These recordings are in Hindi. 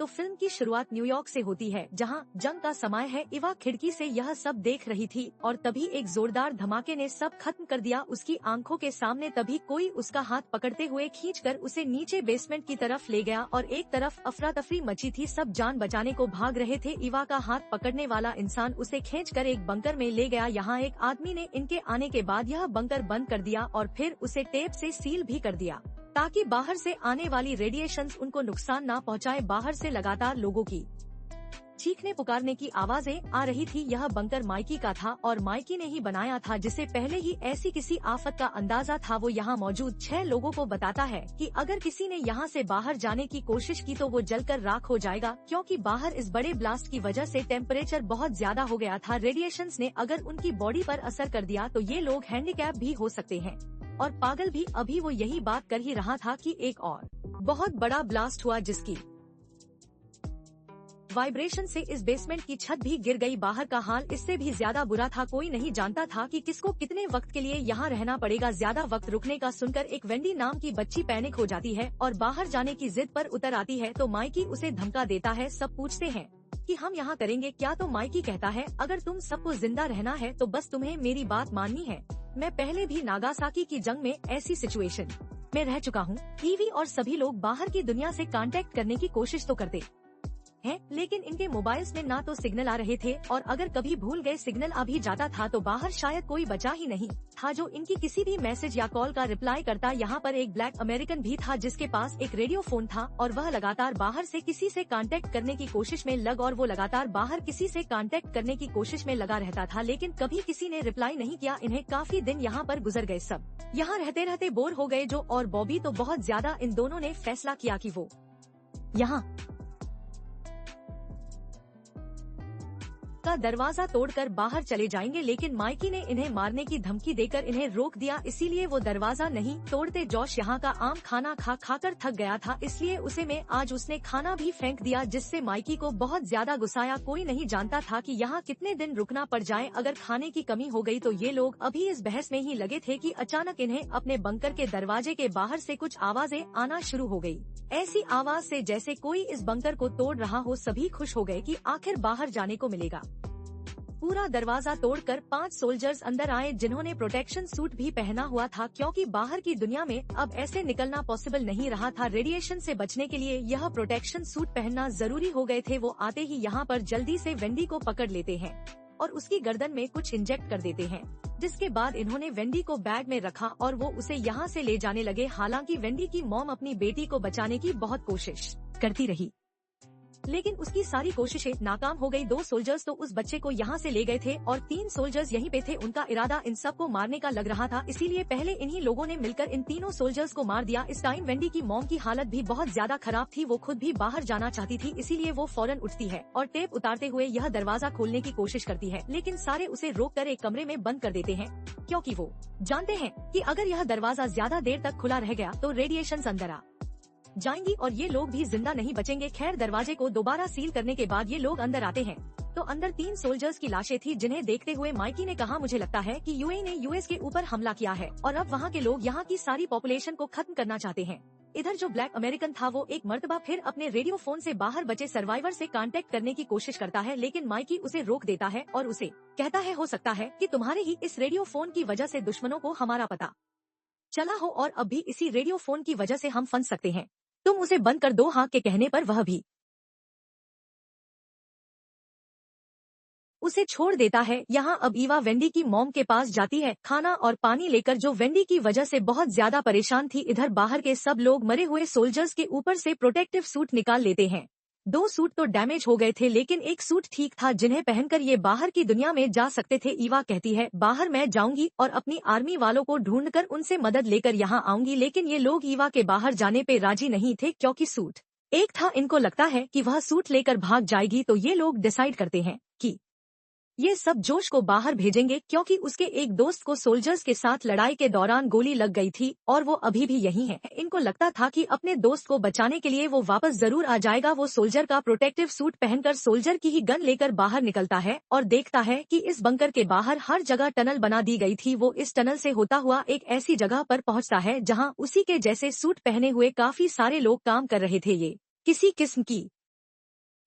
तो फिल्म की शुरुआत न्यूयॉर्क से होती है, जहां जंग का समय है। इवा खिड़की से यह सब देख रही थी और तभी एक जोरदार धमाके ने सब खत्म कर दिया उसकी आंखों के सामने। तभी कोई उसका हाथ पकड़ते हुए खींचकर उसे नीचे बेसमेंट की तरफ ले गया और एक तरफ अफरा तफरी मची थी। सब जान बचाने को भाग रहे थे। इवा का हाथ पकड़ने वाला इंसान उसे खींचकर एक बंकर में ले गया। यहाँ एक आदमी ने इनके आने के बाद यह बंकर बंद कर दिया और फिर उसे टेप से सील भी कर दिया ताकि बाहर से आने वाली रेडिएशंस उनको नुकसान ना पहुंचाए। बाहर से लगातार लोगों की चीखने पुकारने की आवाजें आ रही थी। यह बंकर माइकी का था और माइकी ने ही बनाया था, जिसे पहले ही ऐसी किसी आफत का अंदाजा था। वो यहाँ मौजूद 6 लोगों को बताता है कि अगर किसी ने यहाँ से बाहर जाने की कोशिश की तो वो जलकर राख हो जाएगा, क्योंकि बाहर इस बड़े ब्लास्ट की वजह से टेम्परेचर बहुत ज्यादा हो गया था। रेडिएशंस ने अगर उनकी बॉडी पर असर कर दिया तो ये लोग हैंडीकैप भी हो सकते हैं और पागल भी। अभी वो यही बात कर ही रहा था कि एक और बहुत बड़ा ब्लास्ट हुआ, जिसकी वाइब्रेशन से इस बेसमेंट की छत भी गिर गई। बाहर का हाल इससे भी ज्यादा बुरा था। कोई नहीं जानता था कि किसको कितने वक्त के लिए यहाँ रहना पड़ेगा। ज्यादा वक्त रुकने का सुनकर एक वेंडी नाम की बच्ची पैनिक हो जाती है और बाहर जाने की जिद पर उतर आती है, तो माइकी उसे धमका देता है। सब पूछते हैं कि हम यहाँ करेंगे क्या, तो माइकी कहता है अगर तुम सबको जिंदा रहना है तो बस तुम्हें मेरी बात माननी है। मैं पहले भी नागासाकी की जंग में ऐसी सिचुएशन में रह चुका हूँ। टीवी और सभी लोग बाहर की दुनिया से कांटेक्ट करने की कोशिश तो करते हैं, लेकिन इनके मोबाइल्स में ना तो सिग्नल आ रहे थे और अगर कभी भूल गए सिग्नल आ भी जाता था तो बाहर शायद कोई बचा ही नहीं था जो इनकी किसी भी मैसेज या कॉल का रिप्लाई करता। यहाँ पर एक ब्लैक अमेरिकन भी था जिसके पास एक रेडियो फोन था और वह लगातार बाहर से किसी से कांटेक्ट करने की कोशिश में लगा रहता था, लेकिन कभी किसी ने रिप्लाई नहीं किया। इन्हें काफी दिन यहाँ पर गुजर गए। सब यहाँ रहते रहते बोर हो गए। जो और बॉबी तो बहुत ज्यादा। इन दोनों ने फैसला किया कि वो यहाँ का दरवाजा तोड़कर बाहर चले जाएंगे, लेकिन माइकी ने इन्हें मारने की धमकी देकर इन्हें रोक दिया, इसीलिए वो दरवाजा नहीं तोड़ते। जॉश यहाँ का आम खाना खाकर थक गया था, इसलिए आज उसने खाना भी फेंक दिया, जिससे माइकी को बहुत ज्यादा गुस्सा आया। कोई नहीं जानता था कि यहाँ कितने दिन रुकना पड़ जाए अगर खाने की कमी हो गई तो। ये लोग अभी इस बहस में ही लगे थे कि अचानक इन्हें अपने बंकर के दरवाजे के बाहर से कुछ आवाजें आना शुरू हो गयी। ऐसी आवाज से जैसे कोई इस बंकर को तोड़ रहा हो। सभी खुश हो गए कि आखिर बाहर जाने को मिलेगा। पूरा दरवाजा तोड़कर 5 सोल्जर्स अंदर आए, जिन्होंने प्रोटेक्शन सूट भी पहना हुआ था, क्योंकि बाहर की दुनिया में अब ऐसे निकलना पॉसिबल नहीं रहा था। रेडिएशन से बचने के लिए यह प्रोटेक्शन सूट पहनना जरूरी हो गए थे। वो आते ही यहाँ पर जल्दी से वेंडी को पकड़ लेते हैं और उसकी गर्दन में कुछ इंजेक्ट कर देते हैं, जिसके बाद इन्होंने वेंडी को बैग में रखा और वो उसे यहाँ से ले जाने लगे। हालांकि वेंडी की मॉम अपनी बेटी को बचाने की बहुत कोशिश करती रही, लेकिन उसकी सारी कोशिशें नाकाम हो गई। 2 सोल्जर्स तो उस बच्चे को यहाँ से ले गए थे और 3 सोल्जर्स यहीं पे थे। उनका इरादा इन सबको मारने का लग रहा था, इसीलिए पहले इन्हीं लोगों ने मिलकर इन तीनों सोल्जर्स को मार दिया। इस टाइम वेंडी की मॉम की हालत भी बहुत ज्यादा खराब थी। वो खुद भी बाहर जाना चाहती थी, इसीलिए वो फौरन उठती है और टेप उतारते हुए यह दरवाजा खोलने की कोशिश करती है, लेकिन सारे उसे रोककर एक कमरे में बंद कर देते हैं, क्योंकि वो जानते हैं कि अगर यह दरवाजा ज्यादा देर तक खुला रह गया तो रेडिएशन अंदर आ जाएंगी और ये लोग भी जिंदा नहीं बचेंगे। खैर, दरवाजे को दोबारा सील करने के बाद ये लोग अंदर आते हैं तो अंदर 3 सोल्जर्स की लाशें थी, जिन्हें देखते हुए माइकी ने कहा मुझे लगता है कि यूएई ने यूएस के ऊपर हमला किया है और अब वहाँ के लोग यहाँ की सारी पॉपुलेशन को खत्म करना चाहते हैं। इधर जो ब्लैक अमेरिकन था वो एक मर्तबा फिर अपने रेडियो फोन से बाहर बचे सर्वाइवर से कांटेक्ट करने की कोशिश करता है, लेकिन माइकी उसे रोक देता है और उसे कहता है हो सकता है कि तुम्हारे ही इस रेडियो फोन की वजह से दुश्मनों को हमारा पता चला हो और अब भी इसी रेडियो फोन की वजह से हम फंस सकते हैं। तुम उसे बंद कर दो। हाँ के कहने पर वह भी उसे छोड़ देता है। यहाँ अब ईवा वेंडी की मॉम के पास जाती है खाना और पानी लेकर, जो वेंडी की वजह से बहुत ज्यादा परेशान थी। इधर बाहर के सब लोग मरे हुए सोल्जर्स के ऊपर से प्रोटेक्टिव सूट निकाल लेते हैं। 2 सूट तो डैमेज हो गए थे, लेकिन एक सूट ठीक था जिन्हें पहनकर ये बाहर की दुनिया में जा सकते थे। ईवा कहती है बाहर मैं जाऊंगी और अपनी आर्मी वालों को ढूंढकर उनसे मदद लेकर यहाँ आऊंगी, लेकिन ये लोग ईवा के बाहर जाने पे राजी नहीं थे, क्योंकि सूट एक था। इनको लगता है कि वह सूट लेकर भाग जाएगी, तो ये लोग डिसाइड करते हैं कि ये सब जोश को बाहर भेजेंगे, क्योंकि उसके एक दोस्त को सोल्जर्स के साथ लड़ाई के दौरान गोली लग गई थी और वो अभी भी यहीं है। इनको लगता था कि अपने दोस्त को बचाने के लिए वो वापस जरूर आ जाएगा। वो सोल्जर का प्रोटेक्टिव सूट पहनकर सोल्जर की ही गन लेकर बाहर निकलता है और देखता है कि इस बंकर के बाहर हर जगह टनल बना दी गई थी। वो इस टनल से होता हुआ एक ऐसी जगह पर पहुंचता है जहां उसी के जैसे सूट पहने हुए काफी सारे लोग काम कर रहे थे। ये किसी किस्म की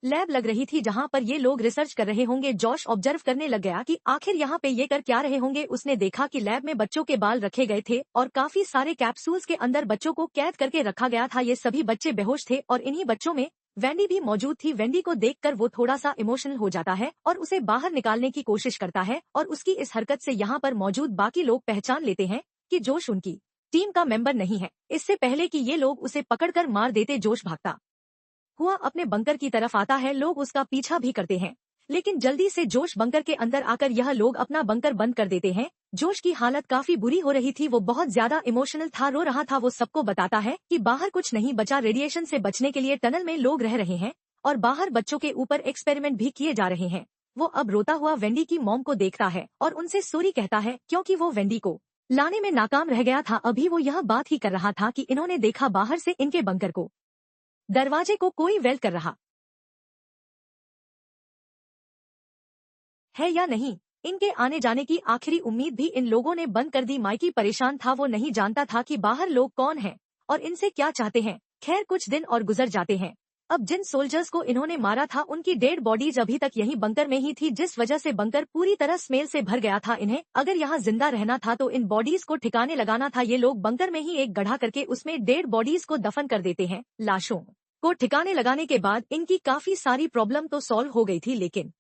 लैब लग रही थी जहाँ पर ये लोग रिसर्च कर रहे होंगे। जॉश ऑब्जर्व करने लग गया कि आखिर यहाँ पे ये कर क्या रहे होंगे। उसने देखा कि लैब में बच्चों के बाल रखे गए थे और काफी सारे कैप्सूल्स के अंदर बच्चों को कैद करके रखा गया था। ये सभी बच्चे बेहोश थे और इन्हीं बच्चों में वेंडी भी मौजूद थी। वेंडी को देखकर वो थोड़ा सा इमोशनल हो जाता है और उसे बाहर निकालने की कोशिश करता है और उसकी इस हरकत से यहाँ पर मौजूद बाकी लोग पहचान लेते हैं कि जोश उनकी टीम का मेंबर नहीं है। इससे पहले कि ये लोग उसे पकड़कर मार देते, जोश भागता हुआ अपने बंकर की तरफ आता है। लोग उसका पीछा भी करते हैं, लेकिन जल्दी से जोश बंकर के अंदर आकर यह लोग अपना बंकर बंद कर देते हैं। जोश की हालत काफी बुरी हो रही थी, वो बहुत ज्यादा इमोशनल था, रो रहा था। वो सबको बताता है कि बाहर कुछ नहीं बचा, रेडिएशन से बचने के लिए टनल में लोग रह रहे हैं और बाहर बच्चों के ऊपर एक्सपेरिमेंट भी किए जा रहे हैं। वो अब रोता हुआ वेंडी की मॉम को देखता है और उनसे सॉरी कहता है क्योंकि वो वेंडी को लाने में नाकाम रह गया था। अभी वो यह बात ही कर रहा था कि इन्होंने देखा बाहर से इनके बंकर को, दरवाजे को कोई वेल्ड कर रहा है या नहीं। इनके आने जाने की आखिरी उम्मीद भी इन लोगों ने बंद कर दी। माइकी परेशान था, वो नहीं जानता था कि बाहर लोग कौन हैं और इनसे क्या चाहते हैं। खैर कुछ दिन और गुजर जाते हैं। अब जिन सोल्जर्स को इन्होंने मारा था उनकी डेड बॉडीज अभी तक यहीं बंकर में ही थी, जिस वजह से बंकर पूरी तरह स्मेल से भर गया था। इन्हें अगर यहाँ जिंदा रहना था तो इन बॉडीज को ठिकाने लगाना था। ये लोग बंकर में ही एक गड्ढा करके उसमें डेड बॉडीज को दफन कर देते हैं। लाशों को ठिकाने लगाने के बाद इनकी काफी सारी प्रॉब्लम तो सॉल्व हो गई थी, लेकिन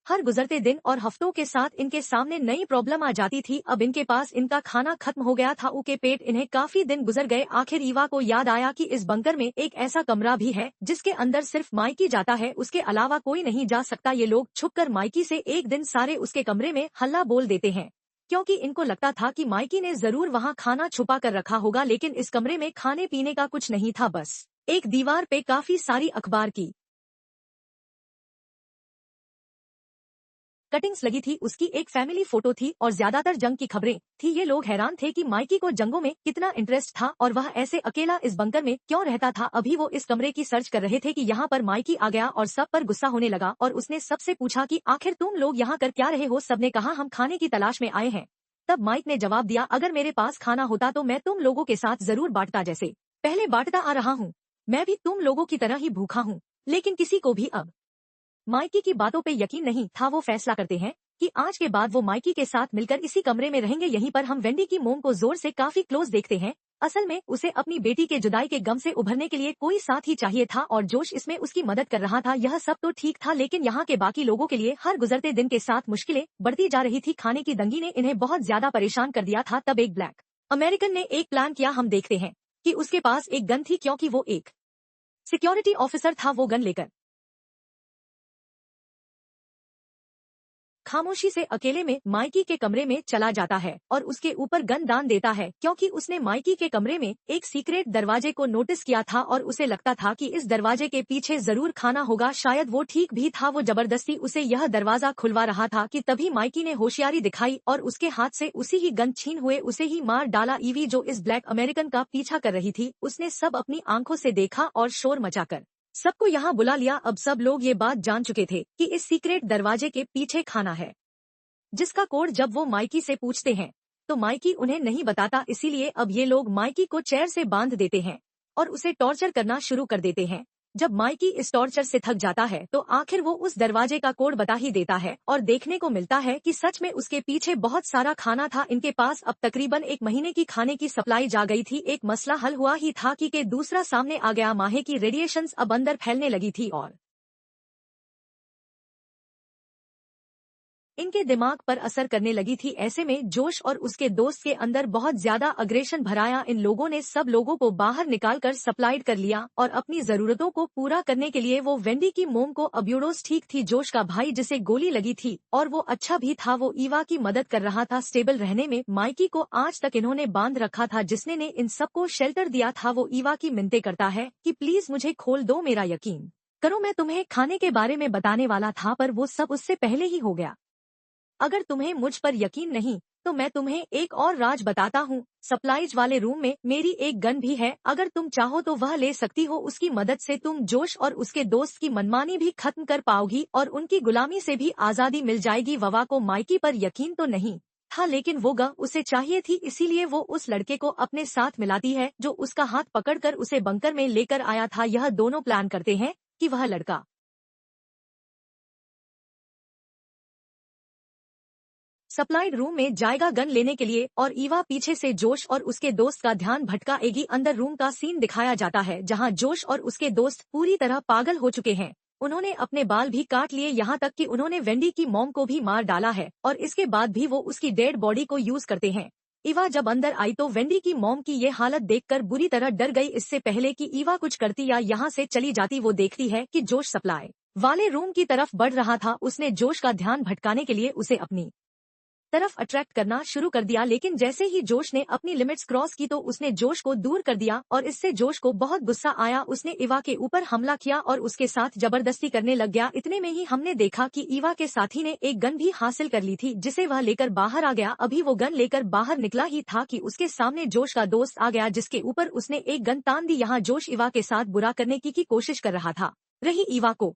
हर गुजरते दिन और हफ्तों के साथ इनके सामने नई प्रॉब्लम आ जाती थी। अब इनके पास इनका खाना खत्म हो गया था, उनके पेट। इन्हें काफी दिन गुजर गए। आखिर ईवा को याद आया कि इस बंकर में एक ऐसा कमरा भी है जिसके अंदर सिर्फ माइकी जाता है, उसके अलावा कोई नहीं जा सकता। ये लोग छुपकर माइकी से एक दिन सारे उसके कमरे में हल्ला बोल देते हैं, क्योंकि इनको लगता था कि माइकी ने जरूर वहाँ खाना छुपा कर रखा होगा। लेकिन इस कमरे में खाने पीने का कुछ नहीं था, बस एक दीवार पे काफी सारी अखबार की कटिंग्स लगी थी। उसकी एक फैमिली फोटो थी और ज्यादातर जंग की खबरें थी। ये लोग हैरान थे कि माइकी को जंगों में कितना इंटरेस्ट था और वह ऐसे अकेला इस बंकर में क्यों रहता था। अभी वो इस कमरे की सर्च कर रहे थे कि यहाँ पर माइकी आ गया और सब पर गुस्सा होने लगा और उसने सबसे पूछा कि आखिर तुम लोग यहाँ कर क्या रहे हो। सबने कहा हम खाने की तलाश में आए हैं। तब माइक ने जवाब दिया, अगर मेरे पास खाना होता तो मैं तुम लोगों के साथ जरूर बांटता, जैसे पहले बांटता आ रहा हूँ। मैं भी तुम लोगों की तरह ही भूखा हूँ। लेकिन किसी को भी अब माइकी की बातों पे यकीन नहीं था। वो फैसला करते हैं कि आज के बाद वो माइकी के साथ मिलकर इसी कमरे में रहेंगे। यहीं पर हम वेंडी की मोम को जोर से काफी क्लोज देखते हैं। असल में उसे अपनी बेटी के जुदाई के गम से उभरने के लिए कोई साथी चाहिए था और जोश इसमें उसकी मदद कर रहा था। यह सब तो ठीक था, लेकिन यहाँ के बाकी लोगों के लिए हर गुजरते दिन के साथ मुश्किलें बढ़ती जा रही थी। खाने की तंगी ने इन्हें बहुत ज्यादा परेशान कर दिया था। तब एक ब्लैक अमेरिकन ने एक प्लान किया। हम देखते हैं कि उसके पास एक गन थी, क्योंकि वो एक सिक्योरिटी ऑफिसर था। वो गन लेकर खामोशी से अकेले में माइकी के कमरे में चला जाता है और उसके ऊपर गन दान देता है, क्योंकि उसने माइकी के कमरे में एक सीक्रेट दरवाजे को नोटिस किया था और उसे लगता था कि इस दरवाजे के पीछे जरूर खाना होगा। शायद वो ठीक भी था। वो जबरदस्ती उसे यह दरवाजा खुलवा रहा था कि तभी माइकी ने होशियारी दिखाई और उसके हाथ से उसी ही गन छीन हुए उसे ही मार डाला। ईवी जो इस ब्लैक अमेरिकन का पीछा कर रही थी, उसने सब अपनी आंखों से देखा और शोर मचाकर सबको यहाँ बुला लिया। अब सब लोग ये बात जान चुके थे कि इस सीक्रेट दरवाजे के पीछे खाना है, जिसका कोड जब वो माइकी से पूछते हैं तो माइकी उन्हें नहीं बताता। इसीलिए अब ये लोग माइकी को चेयर से बांध देते हैं और उसे टॉर्चर करना शुरू कर देते हैं। जब माइकी इस टॉर्चर से थक जाता है तो आखिर वो उस दरवाजे का कोड बता ही देता है और देखने को मिलता है कि सच में उसके पीछे बहुत सारा खाना था। इनके पास अब तकरीबन एक महीने की खाने की सप्लाई जा गई थी। एक मसला हल हुआ ही था कि दूसरा सामने आ गया। माहे की रेडिएशंस अब अंदर फैलने लगी थी और इनके दिमाग पर असर करने लगी थी। ऐसे में जोश और उसके दोस्त के अंदर बहुत ज्यादा अग्रेशन भराया। इन लोगों ने सब लोगों को बाहर निकालकर सप्लाइड कर लिया और अपनी जरूरतों को पूरा करने के लिए वो वेंडी की मोम को अब्यूडोस ठीक थी, जोश का भाई जिसे गोली लगी थी और वो अच्छा भी था। वो ईवा की मदद कर रहा था स्टेबल रहने में। माइकी को आज तक इन्होंने बांध रखा था, जिसने ने इन सबको शेल्टर दिया था। वो ईवा की मिन्नतें करता है कि प्लीज मुझे खोल दो, मेरा यकीन करो, मैं तुम्हें खाने के बारे में बताने वाला था पर वो सब उससे पहले ही हो गया। अगर तुम्हें मुझ पर यकीन नहीं तो मैं तुम्हें एक और राज बताता हूँ। सप्लाईज वाले रूम में मेरी एक गन भी है, अगर तुम चाहो तो वह ले सकती हो। उसकी मदद से तुम जोश और उसके दोस्त की मनमानी भी खत्म कर पाओगी और उनकी गुलामी से भी आजादी मिल जाएगी। ववा को माइकी पर यकीन तो नहीं था, लेकिन वो गन उसे चाहिए थी, इसीलिए वो उस लड़के को अपने साथ मिलाती है जो उसका हाथ पकड़कर उसे बंकर में लेकर आया था। यह दोनों प्लान करते हैं कि वह लड़का सप्लाइड रूम में जाएगा गन लेने के लिए और ईवा पीछे से जोश और उसके दोस्त का ध्यान भटकाएगी। अंदर रूम का सीन दिखाया जाता है जहां जोश और उसके दोस्त पूरी तरह पागल हो चुके हैं। उन्होंने अपने बाल भी काट लिए, यहाँ तक कि उन्होंने वेंडी की मॉम को भी मार डाला है और इसके बाद भी वो उसकी डेड बॉडी को यूज करते हैं। ईवा जब अंदर आई तो वेंडी की मॉम की ये हालत देखकर बुरी तरह डर गई। इससे पहले कि ईवा कुछ करती या यहाँ से चली जाती वो देखती है कि जोश सप्लाई वाले रूम की तरफ बढ़ रहा था। उसने जोश का ध्यान भटकाने के लिए उसे अपनी तरफ अट्रैक्ट करना शुरू कर दिया, लेकिन जैसे ही जोश ने अपनी लिमिट्स क्रॉस की तो उसने जोश को दूर कर दिया और इससे जोश को बहुत गुस्सा आया। उसने ईवा के ऊपर हमला किया और उसके साथ जबरदस्ती करने लग गया। इतने में ही हमने देखा कि ईवा के साथी ने एक गन भी हासिल कर ली थी जिसे वह लेकर बाहर आ गया। अभी वो गन लेकर बाहर निकला ही था कि उसके सामने जोश का दोस्त आ गया जिसके ऊपर उसने एक गन तान दी। यहाँ जोश ईवा के साथ बुरा करने की कोशिश कर रहा था। रही ईवा को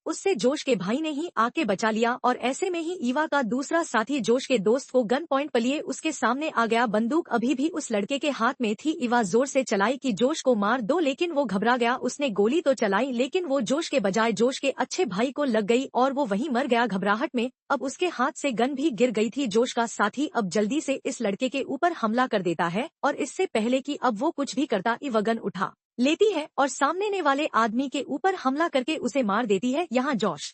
उससे जोश के भाई ने ही आके बचा लिया और ऐसे में ही ईवा का दूसरा साथी जोश के दोस्त को गन पॉइंट पर लिए उसके सामने आ गया। बंदूक अभी भी उस लड़के के हाथ में थी। ईवा जोर से चलाई कि जोश को मार दो, लेकिन वो घबरा गया। उसने गोली तो चलाई लेकिन वो जोश के बजाय जोश के अच्छे भाई को लग गई और वो वहीं मर गया घबराहट में। अब उसके हाथ से गन भी गिर गई थी। जोश का साथी अब जल्दी से इस लड़के के ऊपर हमला कर देता है और इससे पहले कि अब वो कुछ भी करता ईवा गन उठा लेती है और सामने वाले आदमी के ऊपर हमला करके उसे मार देती है। यहाँ जोश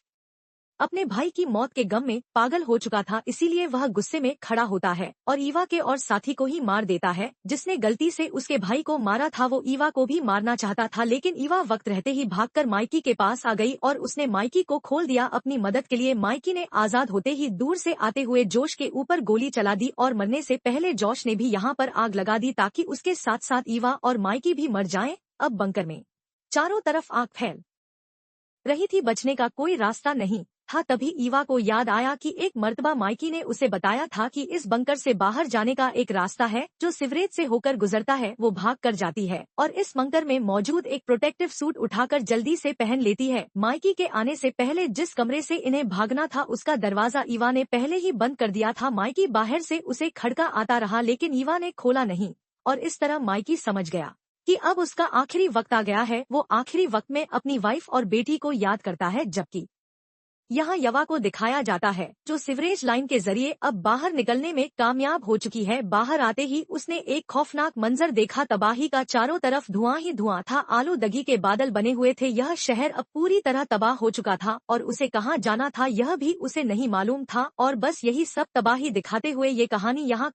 अपने भाई की मौत के गम में पागल हो चुका था, इसीलिए वह गुस्से में खड़ा होता है और ईवा के और साथी को ही मार देता है। जिसने गलती से उसके भाई को मारा था वो ईवा को भी मारना चाहता था, लेकिन ईवा वक्त रहते ही भागकर माइकी के पास आ गई और उसने माइकी को खोल दिया अपनी मदद के लिए। माइकी ने आजाद होते ही दूर से आते हुए जोश के ऊपर गोली चला दी और मरने से पहले जोश ने भी यहाँ पर आग लगा दी ताकि उसके साथ साथ ईवा और माइकी भी मर जाएं। अब बंकर में चारों तरफ आग फैल रही थी, बचने का कोई रास्ता नहीं था। तभी ईवा को याद आया कि एक मर्तबा माइकी ने उसे बताया था कि इस बंकर से बाहर जाने का एक रास्ता है जो सिवरेज से होकर गुजरता है। वो भाग कर जाती है और इस बंकर में मौजूद एक प्रोटेक्टिव सूट उठाकर जल्दी से पहन लेती है। माइकी के आने से पहले जिस कमरे से इन्हें भागना था उसका दरवाजा ईवा ने पहले ही बंद कर दिया था। माइकी बाहर से उसे खड़का आता रहा लेकिन ईवा ने खोला नहीं और इस तरह माइकी समझ गया कि अब उसका आखिरी वक्त आ गया है। वो आखिरी वक्त में अपनी वाइफ और बेटी को याद करता है, जबकि यहाँ यवा को दिखाया जाता है जो सिवरेज लाइन के जरिए अब बाहर निकलने में कामयाब हो चुकी है। बाहर आते ही उसने एक खौफनाक मंजर देखा, तबाही का चारों तरफ धुआं ही धुआं था। आलूदगी के बादल बने हुए थे। यह शहर अब पूरी तरह तबाह हो चुका था और उसे कहाँ जाना था यह भी उसे नहीं मालूम था। और बस यही सब तबाही दिखाते हुए ये कहानी यहाँ